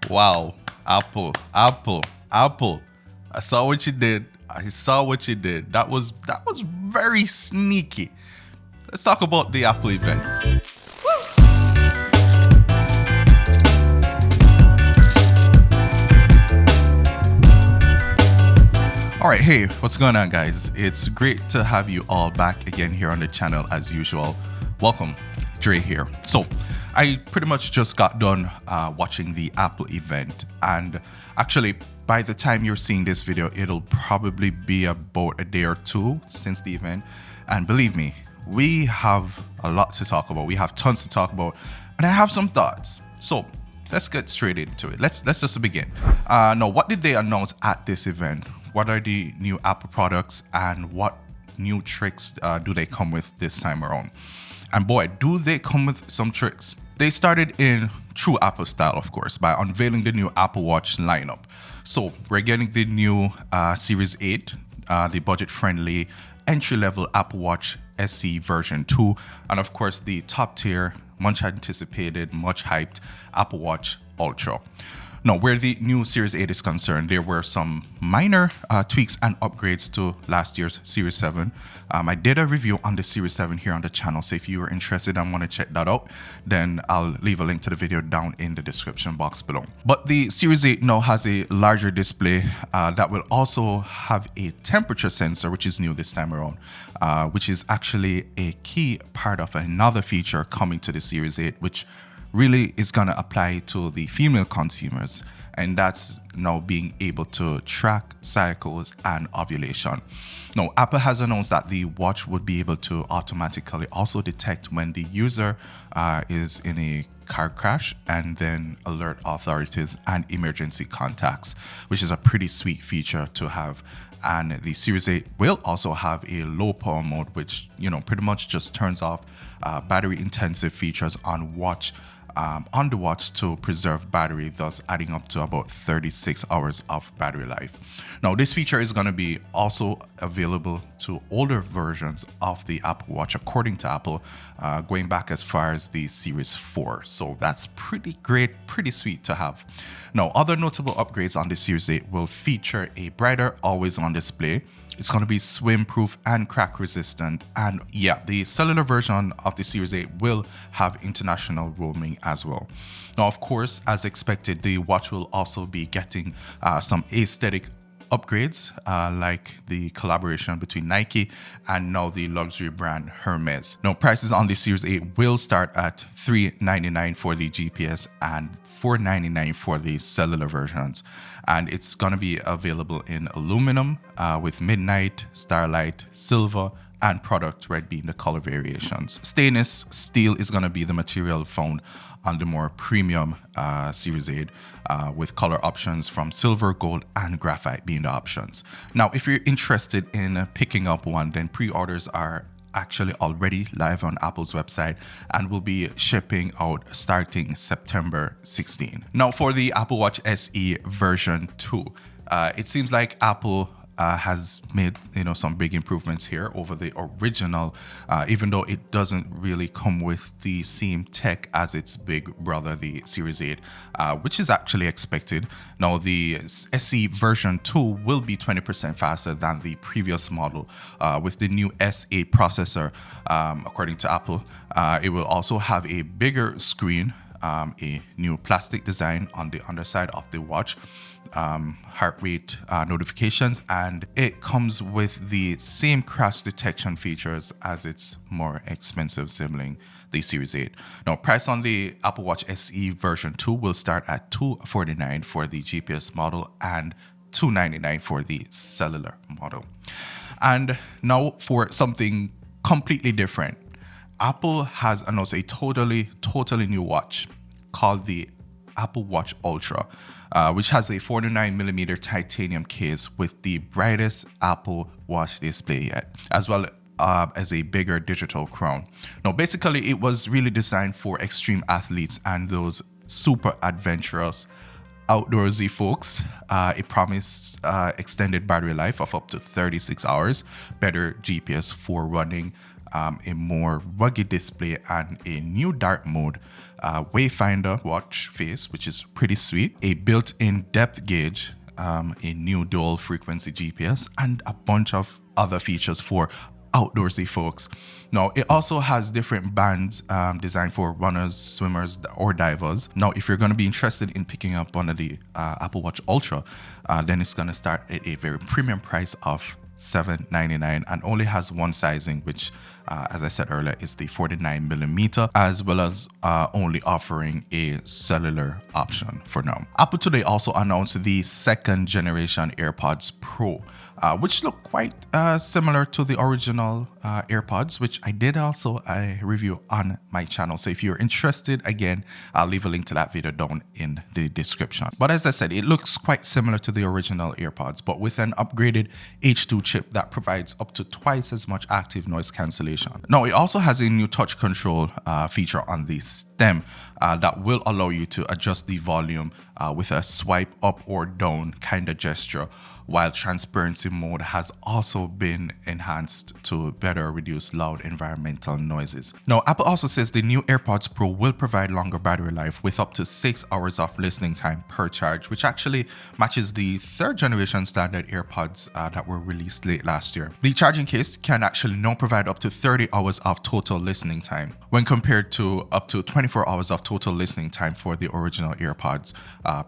Wow. Apple. I saw what you did. That was very sneaky. Let's talk about the Apple event. All right, hey, what's going on, guys? It's great to have you all back again here on the channel as usual. Welcome, Dre here. So, I pretty much just got done watching the Apple event, and actually, by the time you're seeing this video, it'll probably be about a day or two since the event. And believe me, we have a lot to talk about. We have tons to talk about, and I have some thoughts. So, let's get straight into it. Let's just begin. Now, what did they announce at this event? What are the new Apple products, and what new tricks do they come with this time around? And boy, do they come with some tricks. They started in true Apple style, of course, by unveiling the new Apple Watch lineup. So we're getting the new Series 8, the budget-friendly entry-level Apple Watch SE version 2, and of course the top-tier, much anticipated, much hyped Apple Watch Ultra. Now, where the new Series 8 is concerned, there were some minor tweaks and upgrades to last year's Series 7. I did a review on the Series 7 here on the channel, so if you are interested and want to check that out, then I'll leave a link to the video down in the description box below. But the Series 8 now has a larger display that will also have a temperature sensor, which is new this time around, which is actually a key part of another feature coming to the Series 8, which really is going to apply to the female consumers, and that's now being able to track cycles and ovulation. Now, Apple has announced that the watch would be able to automatically also detect when the user is in a car crash and then alert authorities and emergency contacts, which is a pretty sweet feature to have. And the Series 8 will also have a low power mode, which, pretty much just turns off battery intensive features on the watch to preserve battery, thus adding up to about 36 hours of battery life. Now, this feature is going to be also available to older versions of the Apple Watch, according to Apple, going back as far as the Series 4. So that's pretty great, pretty sweet to have. Now, other notable upgrades on the Series 8 will feature a brighter always-on display. It's going to be swim-proof and crack-resistant. And yeah, the cellular version of the Series 8 will have international roaming as well. Now, of course, as expected, the watch will also be getting some aesthetic upgrades, like the collaboration between Nike and now the luxury brand Hermes. Now, prices on the Series 8 will start at $399 for the GPS and $499 for the cellular versions, and it's going to be available in aluminum with midnight, starlight, silver, and product red being the color variations. Stainless steel is going to be the material found on the more premium Series 8, with color options from silver, gold, and graphite being the options. Now, if you're interested in picking up one, then pre-orders are actually already live on Apple's website and will be shipping out starting September 16. Now, for the Apple Watch SE version 2, it seems like Apple has made some big improvements here over the original, even though it doesn't really come with the same tech as its big brother, the Series 8, which is actually expected. Now, the SE version 2 will be 20% faster than the previous model with the new S8 processor, according to Apple. It will also have a bigger screen, a new plastic design on the underside of the watch, heart rate notifications, and it comes with the same crash detection features as its more expensive sibling, the Series 8. Now, price on the Apple Watch SE version 2 will start at $249 for the GPS model and $299 for the cellular model. And now for something completely different. Apple has announced a totally new watch called the Apple Watch Ultra, which has a 49mm titanium case with the brightest Apple Watch display yet, as well as a bigger digital crown. Now, basically, it was really designed for extreme athletes and those super adventurous outdoorsy folks. It promised extended battery life of up to 36 hours, better GPS for running, a more rugged display, and a new dark mode Wayfinder watch face, which is pretty sweet, a built-in depth gauge, a new dual frequency GPS, and a bunch of other features for outdoorsy folks. Now, it also has different bands designed for runners, swimmers, or divers. Now, if you're going to be interested in picking up one of the Apple Watch Ultra, then it's going to start at a very premium price of $799 and only has one sizing, which as I said earlier is the 49mm, as well as only offering a cellular option for now. Apple today also announced the second generation AirPods Pro, which look quite similar to the original AirPods, which I did also a review on my channel. So if you're interested, again, I'll leave a link to that video down in the description. But as I said, it looks quite similar to the original AirPods, but with an upgraded H2 chip that provides up to twice as much active noise cancellation. Now, it also has a new touch control feature on the stem that will allow you to adjust the volume with a swipe up or down kind of gesture, while transparency mode has also been enhanced to better reduce loud environmental noises. Now, Apple also says the new AirPods Pro will provide longer battery life with up to 6 hours of listening time per charge, which actually matches the third generation standard AirPods that were released late last year. The charging case can actually now provide up to 30 hours of total listening time, when compared to up to 24 hours of total listening time for the original AirPods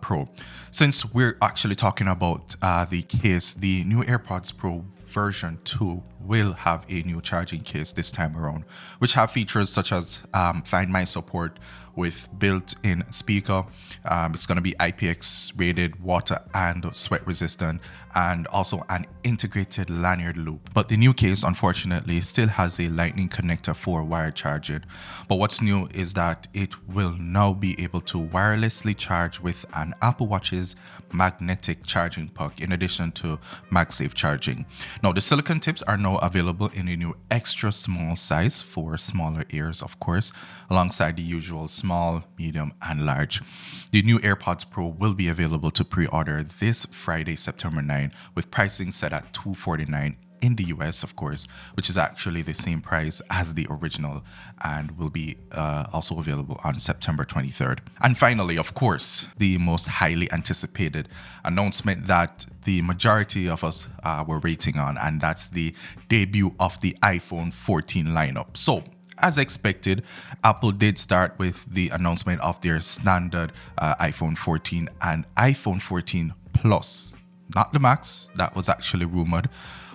Pro. Since we're actually talking about the case, the new AirPods Pro version 2 will have a new charging case this time around, which have features such as Find My support with built-in speaker. It's going to be IPX rated, water and sweat resistant, and also an integrated lanyard loop. But the new case, unfortunately, still has a lightning connector for wired charging. But what's new is that it will now be able to wirelessly charge with an Apple Watch's magnetic charging puck, in addition to MagSafe charging. Now, the silicone tips are now available in a new extra small size for smaller ears, of course, alongside the usual small, medium, and large. The new AirPods Pro will be available to pre-order this Friday, September 9, with pricing set at $249 in the US, of course, which is actually the same price as the original, and will be also available on September 23rd. And finally, of course, the most highly anticipated announcement that the majority of us were waiting on, and that's the debut of the iPhone 14 lineup. So, as expected, Apple did start with the announcement of their standard iPhone 14 and iPhone 14 Plus. Not the Max, that was actually rumored.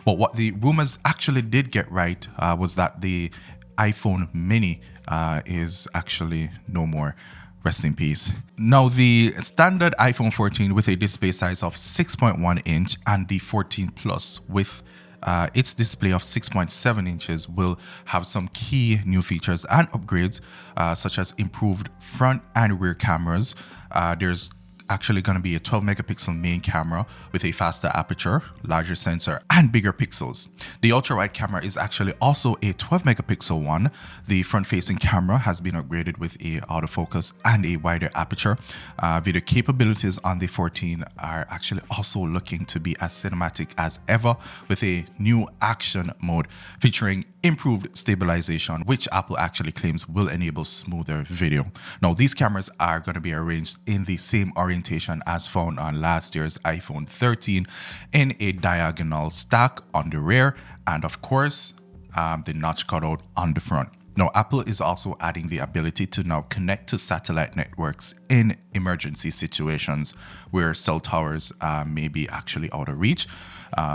But what the rumors actually did get right was that the iPhone mini is actually no more. Rest in peace. Now, the standard iPhone 14 with a display size of 6.1 inch and the 14 Plus with its display of 6.7 inches will have some key new features and upgrades, such as improved front and rear cameras. There's actually going to be a 12 megapixel main camera with a faster aperture, larger sensor, and bigger pixels. The ultra wide camera is actually also a 12 megapixel one. The front facing camera has been upgraded with a autofocus and a wider aperture. Video capabilities on the 14 are actually also looking to be as cinematic as ever, with a new action mode featuring improved stabilization, which Apple actually claims will enable smoother video. Now, these cameras are going to be arranged in the same orientation as found on last year's iPhone 13 in a diagonal stack on the rear, and of course the notch cutout on the front. Now, Apple is also adding the ability to now connect to satellite networks in emergency situations where cell towers may be actually out of reach,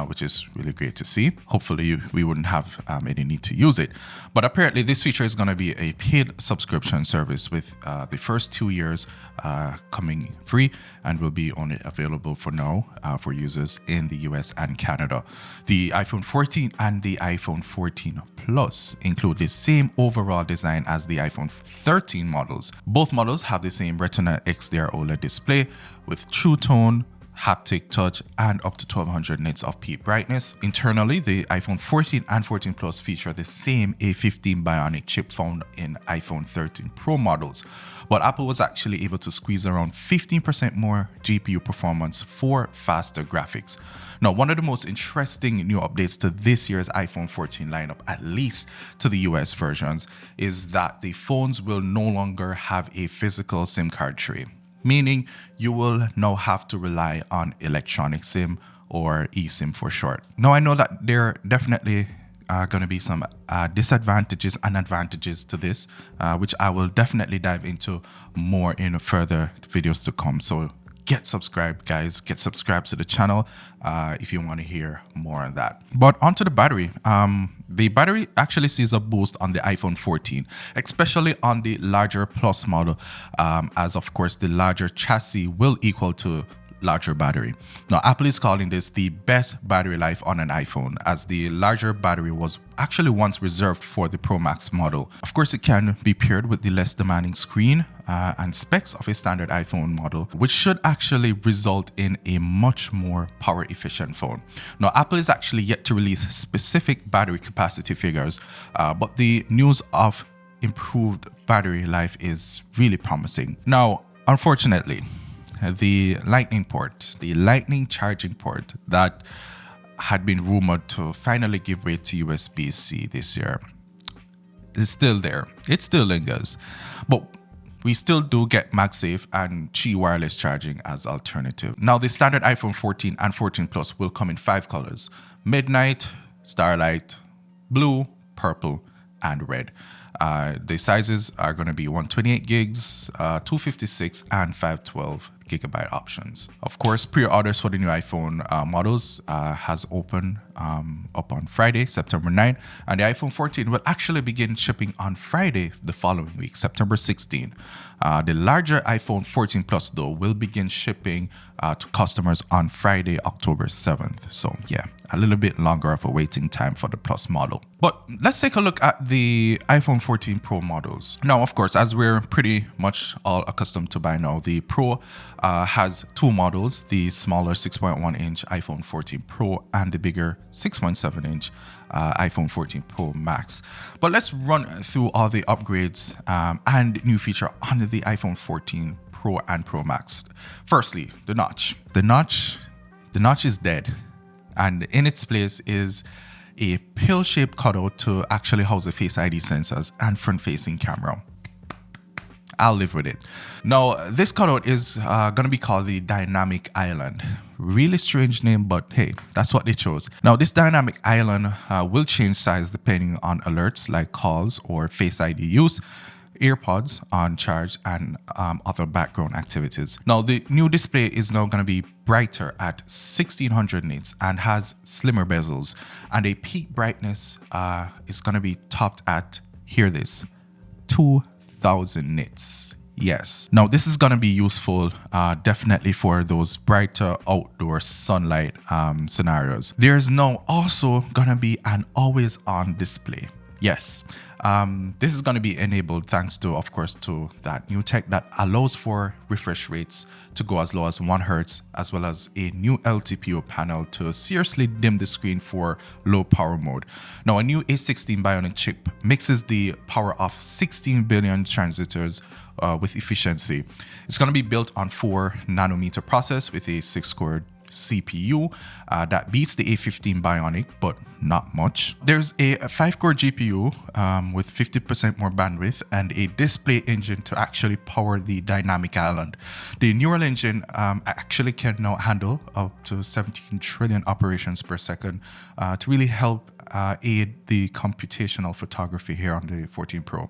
which is really great to see. Hopefully we wouldn't have any need to use it. But apparently this feature is going to be a paid subscription service, with the first 2 years coming free, and will be only available for now for users in the US and Canada. The iPhone 14 and the iPhone 14 Plus include the same overall design as the iPhone 13 models. Both models have the same Retina XDR OLED display with True Tone haptic touch, and up to 1200 nits of peak brightness. Internally, the iPhone 14 and 14 Plus feature the same A15 BIONIC chip found in iPhone 13 Pro models, but Apple was actually able to squeeze around 15% more GPU performance for faster graphics. Now, one of the most interesting new updates to this year's iPhone 14 lineup, at least to the US versions, is that the phones will no longer have a physical SIM card tray, meaning you will now have to rely on electronic SIM, or eSIM for short. Now, I know that there definitely are going to be some disadvantages and advantages to this, which I will definitely dive into more in further videos to come. So get subscribed, guys. Get subscribed to the channel if you want to hear more on that. But onto the battery. The battery actually sees a boost on the iPhone 14, especially on the larger Plus model, as of course the larger chassis will equal to larger battery. Now, Apple is calling this the best battery life on an iPhone, as the larger battery was actually once reserved for the Pro Max model. Of course, it can be paired with the less demanding screen and specs of a standard iPhone model, which should actually result in a much more power efficient phone. Now, Apple is actually yet to release specific battery capacity figures, but the news of improved battery life is really promising. Now, unfortunately, the lightning charging port that had been rumored to finally give way to USB-C this year is still there. It still lingers, but we still do get MagSafe and Qi wireless charging as alternative. Now, the standard iPhone 14 and 14 Plus will come in 5 colors: midnight, starlight, blue, purple, and red. The sizes are going to be 128 gigs, 256, and 512 gigabyte options. Of course, pre-orders for the new iPhone models has opened up on Friday, September 9, and the iPhone 14 will actually begin shipping on Friday the following week, September 16. The larger iPhone 14 Plus, though, will begin shipping to customers on Friday, October 7th. So yeah, a little bit longer of a waiting time for the Plus model. But let's take a look at the iPhone 14 Pro models. Now, of course, as we're pretty much all accustomed to by now, the Pro has 2 models: the smaller 6.1-inch iPhone 14 Pro and the bigger 6.7-inch iPhone 14 Pro Max. But let's run through all the upgrades and new feature on the iPhone 14 Pro and Pro Max. Firstly, the notch. The notch is dead, and in its place is a pill-shaped cutout to actually house the Face ID sensors and front-facing camera. I'll live with it. Now, this cutout is going to be called the Dynamic Island. Really strange name, but hey, that's what they chose. Now, this Dynamic Island will change size depending on alerts like calls or Face ID use, AirPods on charge, and other background activities. Now, the new display is now going to be brighter at 1600 nits and has slimmer bezels, and a peak brightness is going to be topped at, hear this, 2000 nits. Yes. Now, this is going to be useful definitely for those brighter outdoor sunlight scenarios. There's now also going to be an always on display. Yes. This is going to be enabled thanks to, of course, to that new tech that allows for refresh rates to go as low as 1 Hz, as well as a new LTPO panel to seriously dim the screen for low power mode. Now, a new A16 BIONIC chip mixes the power of 16 billion transistors with efficiency. It's going to be built on 4 nanometer process with a 6-core CPU that beats the A15 BIONIC, but not much. There's a 5-core GPU with 50% more bandwidth and a display engine to actually power the Dynamic Island. The neural engine actually can now handle up to 17 trillion operations per second to really help aid the computational photography here on the 14 Pro.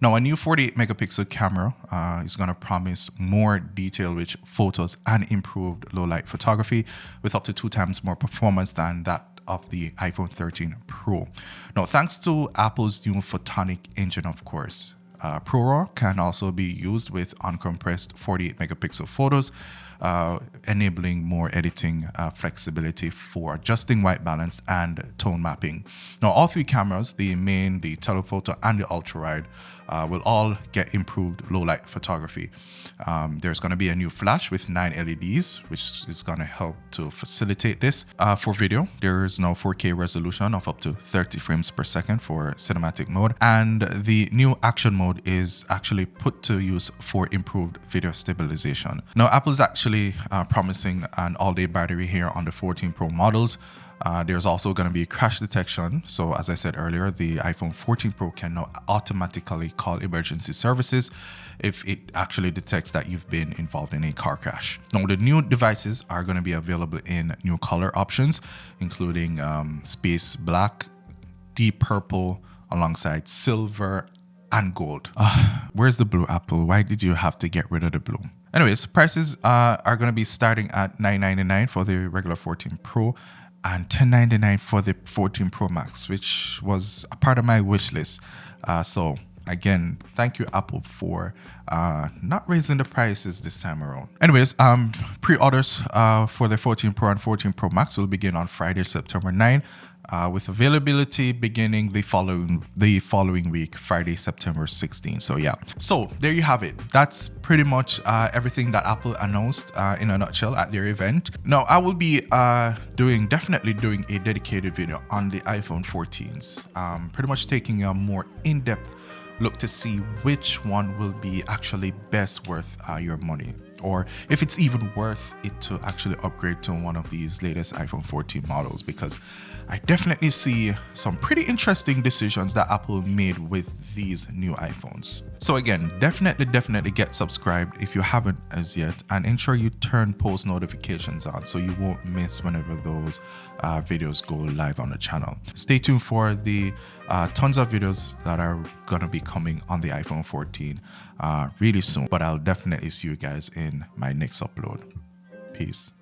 Now, a new 48 megapixel camera is going to promise more detail-rich photos and improved low-light photography with up to 2 times more performance than that of the iPhone 13 Pro. Now, thanks to Apple's new Photonic engine, of course, ProRAW can also be used with uncompressed 48 megapixel photos, enabling more editing flexibility for adjusting white balance and tone mapping. Now, all 3 cameras, the main, the telephoto, and the ultra-wide, will all get improved low light photography. There's going to be a new flash with 9 LEDs, which is going to help to facilitate this. For video, there is now 4K resolution of up to 30 frames per second for cinematic mode, and the new action mode is actually put to use for improved video stabilization. Now, Apple's actually promising an all-day battery here on the 14 Pro models. There's also going to be crash detection. So as I said earlier, the iPhone 14 Pro can now automatically call emergency services if it actually detects that you've been involved in a car crash. Now, the new devices are going to be available in new color options, including space black, deep purple, alongside silver and gold. Where's the blue, Apple? Why did you have to get rid of the blue? Anyways, prices are going to be starting at $999 for the regular 14 Pro and $1099 for the 14 Pro Max, which was a part of my wish list. So again, thank you, Apple, for not raising the prices this time around. Anyways, pre-orders for the 14 Pro and 14 Pro Max will begin on Friday, September 9, with availability beginning the following week, Friday, September 16. So yeah, so there you have it. That's pretty much everything that Apple announced in a nutshell at their event. Now, I will be definitely doing a dedicated video on the iPhone 14s, pretty much taking a more in-depth look to see which one will be actually best worth your money, or if it's even worth it to actually upgrade to one of these latest iPhone 14 models, because I definitely see some pretty interesting decisions that Apple made with these new iPhones. So again, definitely get subscribed if you haven't as yet, and ensure you turn post notifications on so you won't miss whenever those videos go live on the channel. Stay tuned for the tons of videos that are gonna be coming on the iPhone 14 really soon, but I'll definitely see you guys in my next upload. Peace.